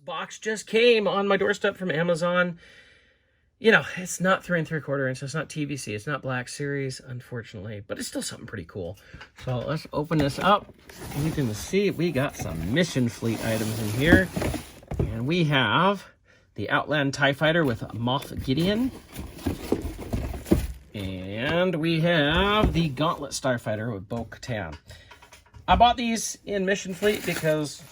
box just came on my doorstep from Amazon. You know, it's not 3 3/4 inch. It's not TVC. It's not Black Series, unfortunately, but it's still something pretty cool. So let's open this up. You can see we got some Mission Fleet items in here. And we have the Outland TIE Fighter with Moff Gideon. And we have the Gauntlet Starfighter with Katan. I bought these in Mission Fleet because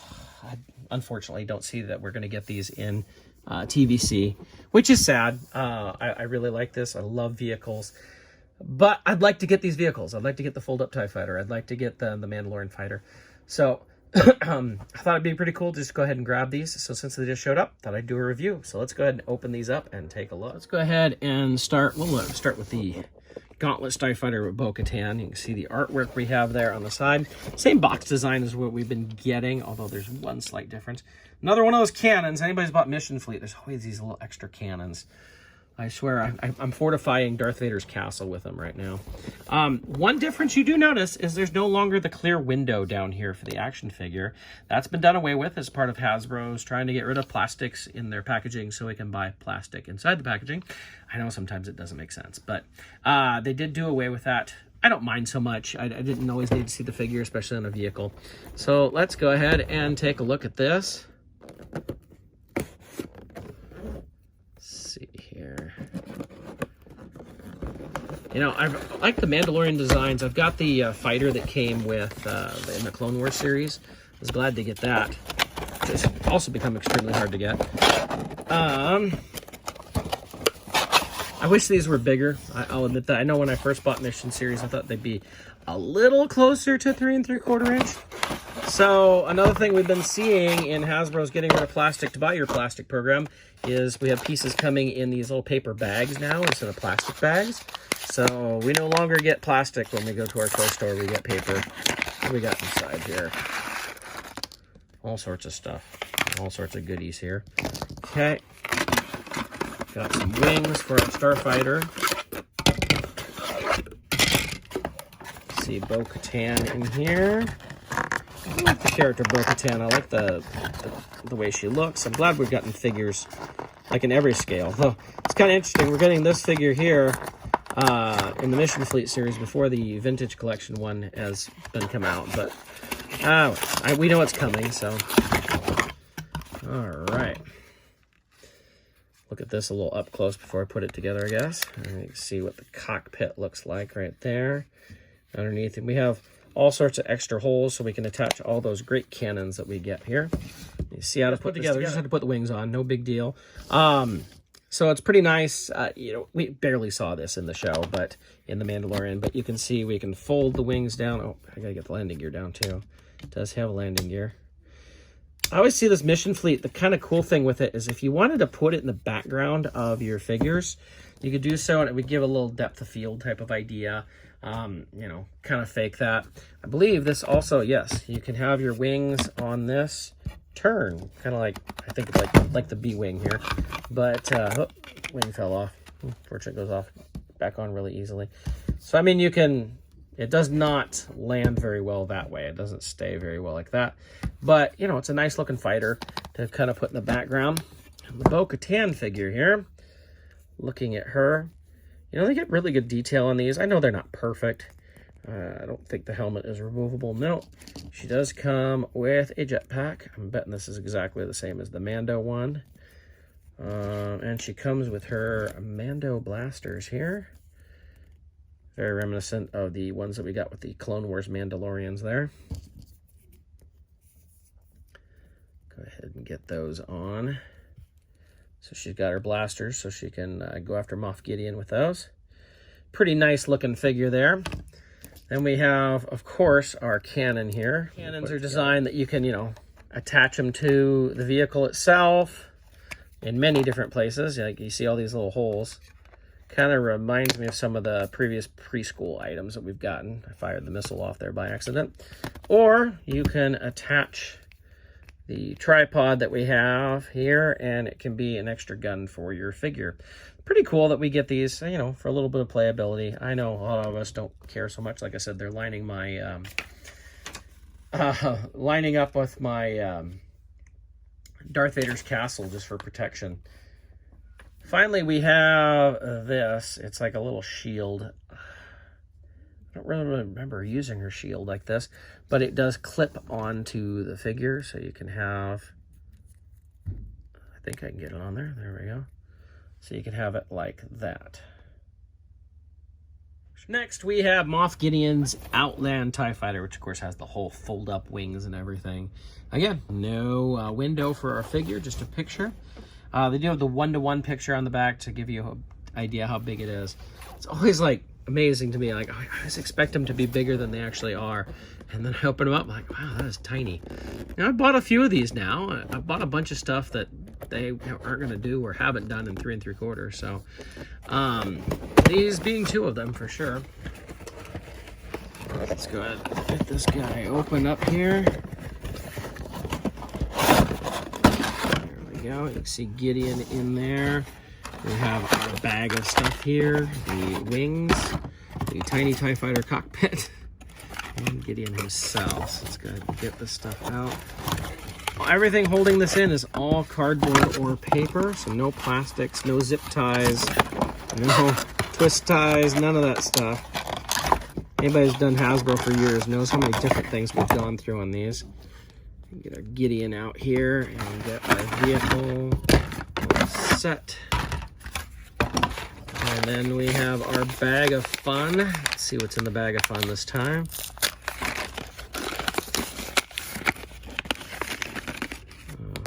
I unfortunately don't see that we're going to get these in TVC, which is sad. I really like this. I love vehicles, but I'd like to get these vehicles. I'd like to get the fold-up TIE Fighter. I'd like to get the Mandalorian fighter. So I thought it'd be pretty cool to just go ahead and grab these. So since they just showed up, thought I'd do a review. So let's go ahead and open these up and take a look. Let's go ahead and start. We'll start with the Gauntlet Starfighter with Katan. You can see the artwork we have there on the side. Same box design as what we've been getting, although there's one slight difference. Another one of those cannons. Anybody's bought Mission Fleet, there's always these little extra cannons. I swear, I'm fortifying Darth Vader's castle with them right now. One difference you do notice is there's no longer the clear window down here for the action figure. That's been done away with as part of Hasbro's trying to get rid of plastics in their packaging so we can buy plastic inside the packaging. I know sometimes it doesn't make sense, but they did do away with that. I don't mind so much. I didn't always need to see the figure, especially on a vehicle. So let's go ahead and take a look at this. See here. You know, I like the Mandalorian designs. I've got the fighter that came with in the Clone Wars series. I was glad to get that. It's also become extremely hard to get. I wish these were bigger. I'll admit that. I know when I first bought Mission Series, I thought they'd be a little closer to 3 3/4 inch. So another thing we've been seeing in Hasbro's getting rid of plastic to buy your plastic program is we have pieces coming in these little paper bags now instead of plastic bags. So we no longer get plastic when we go to our toy store. We get paper. What we got inside here? All sorts of stuff. All sorts of goodies here. Okay. Got some wings for our Starfighter. See Katan in here. I like the character Katan. I like the way she looks. I'm glad we've gotten figures like in every scale. Though it's kind of interesting. We're getting this figure here in the Mission Fleet series before the Vintage Collection one has been come out. But we know it's coming. So all right. Look at this a little up close before I put it together, I guess. And you can see what the cockpit looks like right there. Underneath it, we have all sorts of extra holes so we can attach all those great cannons that we get here. You see how to put together. Just had to put the wings on, no big deal. So it's pretty nice. You know, we barely saw this in the show, but in the Mandalorian. But you can see we can fold the wings down. Oh, I gotta get the landing gear down too. It does have a landing gear. I always see this Mission Fleet, the kind of cool thing with it is if you wanted to put it in the background of your figures, you could do so and it would give a little depth of field type of idea. You know, kind of fake that. I believe this also, yes, you can have your wings on this turn, kind of like, I think like the B-wing here. But, wing fell off. Unfortunately, it goes off back on really easily. So, I mean, you can... It does not land very well that way. It doesn't stay very well like that. But, you know, it's a nice looking fighter to kind of put in the background. And the Katan figure here, looking at her. You know, they get really good detail on these. I know they're not perfect. I don't think the helmet is removable. No, she does come with a jetpack. I'm betting this is exactly the same as the Mando one. And she comes with her Mando blasters here. Very reminiscent of the ones that we got with the Clone Wars Mandalorians there. Go ahead and get those on. So she's got her blasters, so she can go after Moff Gideon with those. Pretty nice looking figure there. Then we have, of course, our cannon here. Cannons are designed that you can, you know, attach them to the vehicle itself in many different places. Like you see all these little holes. Kind of reminds me of some of the previous preschool items that we've gotten. I fired the missile off there by accident. Or you can attach the tripod that we have here, and it can be an extra gun for your figure. Pretty cool that we get these, you know, for a little bit of playability. I know a lot of us don't care so much. Like I said, they're lining my lining up with my Darth Vader's castle just for protection. Finally, we have this. It's like a little shield. I don't really remember using her shield like this, but it does clip onto the figure, so you can have, I think I can get it on there. There we go. So you can have it like that. Next, we have Moff Gideon's Outland TIE Fighter, which of course has the whole fold-up wings and everything. Again, no window for our figure, just a picture. They do have the one-to-one picture on the back to give you an idea how big it is. It's always like amazing to me. Like, I always expect them to be bigger than they actually are. And then I open them up, I'm like, wow, that is tiny. Now, I bought a few of these now. I bought a bunch of stuff that they aren't going to do or haven't done in 3 3/4. So, these being 2 of them for sure. Let's go ahead and get this guy open up here. There we go. You can see Gideon in there. We have our bag of stuff here, the wings, the tiny TIE Fighter cockpit, and Gideon himself. So let's go ahead and get this stuff out. Everything holding this in is all cardboard or paper, so no plastics, no zip ties, no twist ties, none of that stuff. Anybody who's done Hasbro for years knows how many different things we've gone through on these. Get our Gideon out here and get our vehicle all set. And then we have our bag of fun. Let's see what's in the bag of fun this time.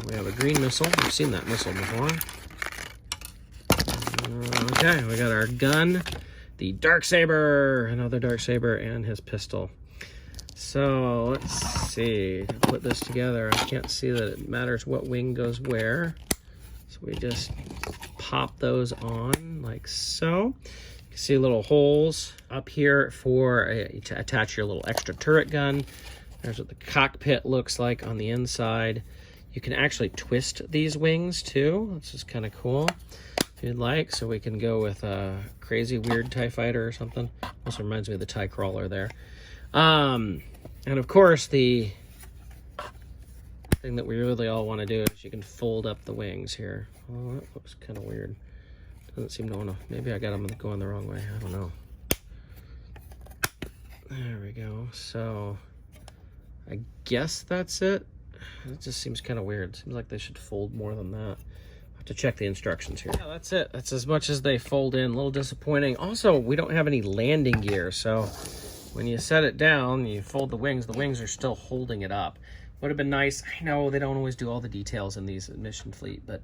We have a green missile. We've seen that missile before. Okay, we got our gun, the Darksaber, another Darksaber, and his pistol. So let's see, to put this together, I can't see that it matters what wing goes where. So we just pop those on like so. You can see little holes up here for to attach your little extra turret gun. There's what the cockpit looks like on the inside. You can actually twist these wings too. This is kind of cool if you'd like. So we can go with a crazy weird TIE Fighter or something. Also reminds me of the TIE Crawler there. And of course, the thing that we really all want to do is you can fold up the wings here. Oh, that looks kind of weird. Doesn't seem to want to. Maybe I got them going the wrong way. I don't know. There we go. So I guess that's it. It just seems kind of weird. Seems like they should fold more than that. I'll have to check the instructions here. Yeah, that's it. That's as much as they fold in. A little disappointing. Also, we don't have any landing gear, so when you set it down, you fold the wings are still holding it up. Would have been nice. I know they don't always do all the details in these mission fleet, but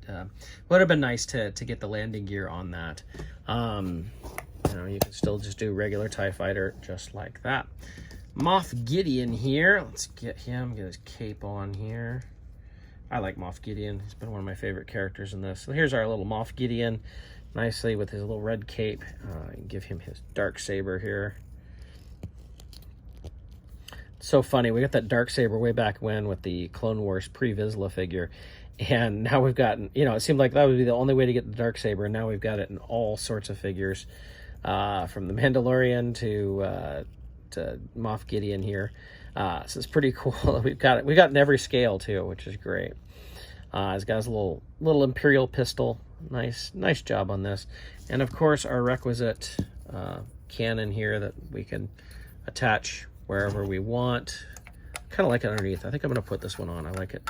would have been nice to get the landing gear on that. You know, you can still just do regular TIE Fighter just like that. Moff Gideon here. Let's get him, get his cape on here. I like Moff Gideon. He's been one of my favorite characters in this. So here's our little Moff Gideon, nicely with his little red cape. Give him his Darksaber here. So funny, we got that Darksaber way back when with the Clone Wars pre-Vizsla figure, and now we've gotten, you know, it seemed like that would be the only way to get the Darksaber, and now we've got it in all sorts of figures, from the Mandalorian to Moff Gideon here. So it's pretty cool. We got it in every scale too, which is great. He's got his little Imperial pistol. Nice job on this, and of course our requisite cannon here that we can attach wherever we want. Kind of like it underneath. I think I'm going to put this one on. I like it.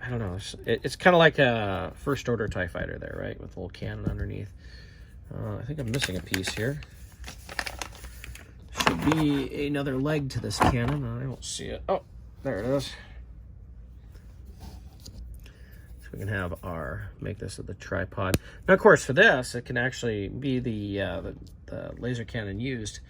I don't know. It's kind of like a First Order TIE Fighter there, right? With a little cannon underneath. I think I'm missing a piece here. Should be another leg to this cannon. I don't see it. Oh, there it is. So we can have make this the tripod. Now, of course, for this, it can actually be the laser cannon used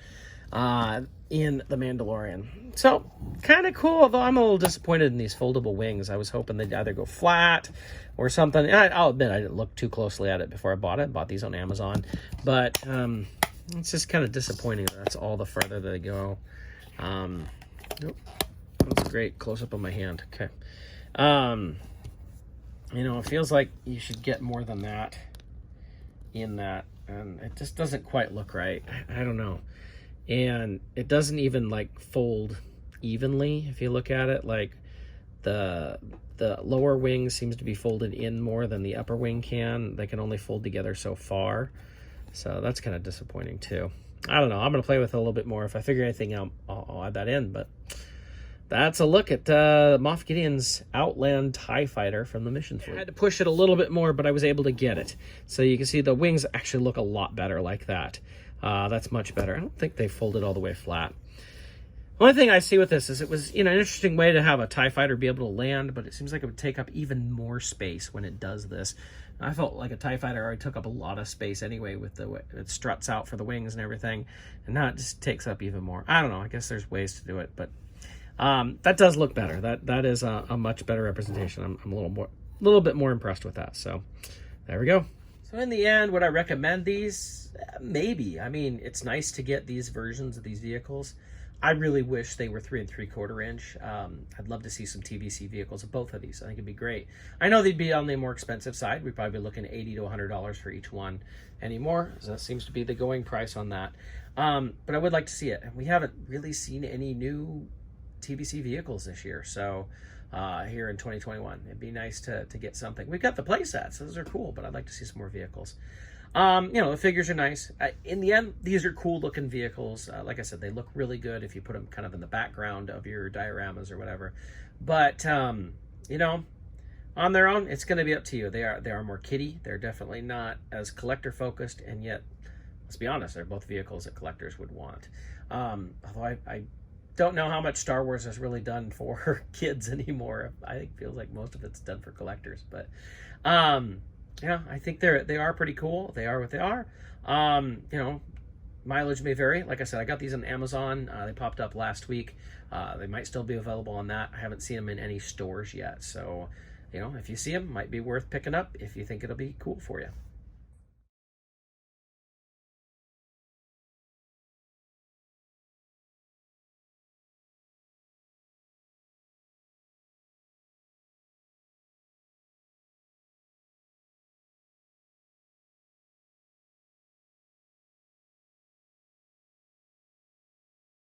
in The Mandalorian. So, kind of cool, although I'm a little disappointed in these foldable wings. I was hoping they'd either go flat or something. I'll admit I didn't look too closely at it before I bought it. Bought these on Amazon. But it's just kind of disappointing that that's all the further they go. Nope. That's a great close-up on my hand. Okay. You know, it feels like you should get more than that in that. And it just doesn't quite look right. I don't know. And it doesn't even like fold evenly if you look at it. Like the lower wing seems to be folded in more than the upper wing can. They can only fold together so far. So that's kind of disappointing too. I don't know. I'm going to play with it a little bit more. If I figure anything out, I'll add that in. But that's a look at Moff Gideon's Outland TIE Fighter from the mission fleet. I had to push it a little bit more, but I was able to get it. So you can see the wings actually look a lot better like that. That's much better. I don't think they folded all the way flat. Only thing I see with this is it was, an interesting way to have a TIE fighter be able to land, but it seems like it would take up even more space when it does this. I felt like a TIE fighter already took up a lot of space anyway with the way it struts out for the wings and everything, and now it just takes up even more. I don't know. I guess there's ways to do it, but that does look better. That is a much better representation. I'm a little bit more impressed with that. So there we go. So in the end, would I recommend these? Maybe. I mean, it's nice to get these versions of these vehicles. I really wish they were 3 3/4 inch. I'd love to see some TBC vehicles of both of these. I think it'd be great. I know they'd be on the more expensive side. We'd probably be looking at $80 to $100 for each one anymore. So that seems to be the going price on that. But I would like to see it. And we haven't really seen any new TBC vehicles this year. So here in 2021, it'd be nice to get something. We've got the play sets. Those are cool, but I'd like to see some more vehicles. The figures are nice. In the end, these are cool looking vehicles. Like I said, they look really good if you put them kind of in the background of your dioramas or whatever. But, on their own, it's going to be up to you. They are more kiddie. They're definitely not as collector focused. And yet, let's be honest, they're both vehicles that collectors would want. Although I don't know how much Star Wars has really done for kids anymore. I think it feels like most of it's done for collectors. But, yeah, I think they are pretty cool. They are what they are. Mileage may vary. Like I said, I got these on Amazon. They popped up last week. They might still be available on that. I haven't seen them in any stores yet. So, if you see them, might be worth picking up if you think it'll be cool for you.